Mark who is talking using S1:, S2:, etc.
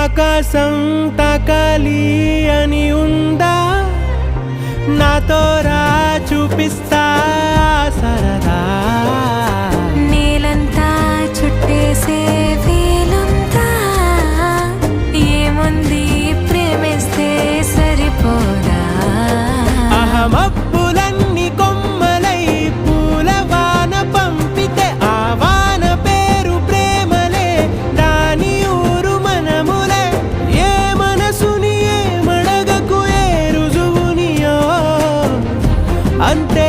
S1: ఆకాశం తాకాలి అని ఉందా, నాతో రా చూపిస్తా సరదా.
S2: నేలంతా చుట్టేసే వేలుందా, ఏముంది ప్రేమిస్తే సరిపోదా.
S1: అహమప్పులన్నీ కొమ్మలై పూలవాన పంపితే ఆ వాన పేరు ప్రేమలే, దాని ఊరు మనములే. ఏ మనసుని ఏ మడగకు ఏ రుజువునియో అంతే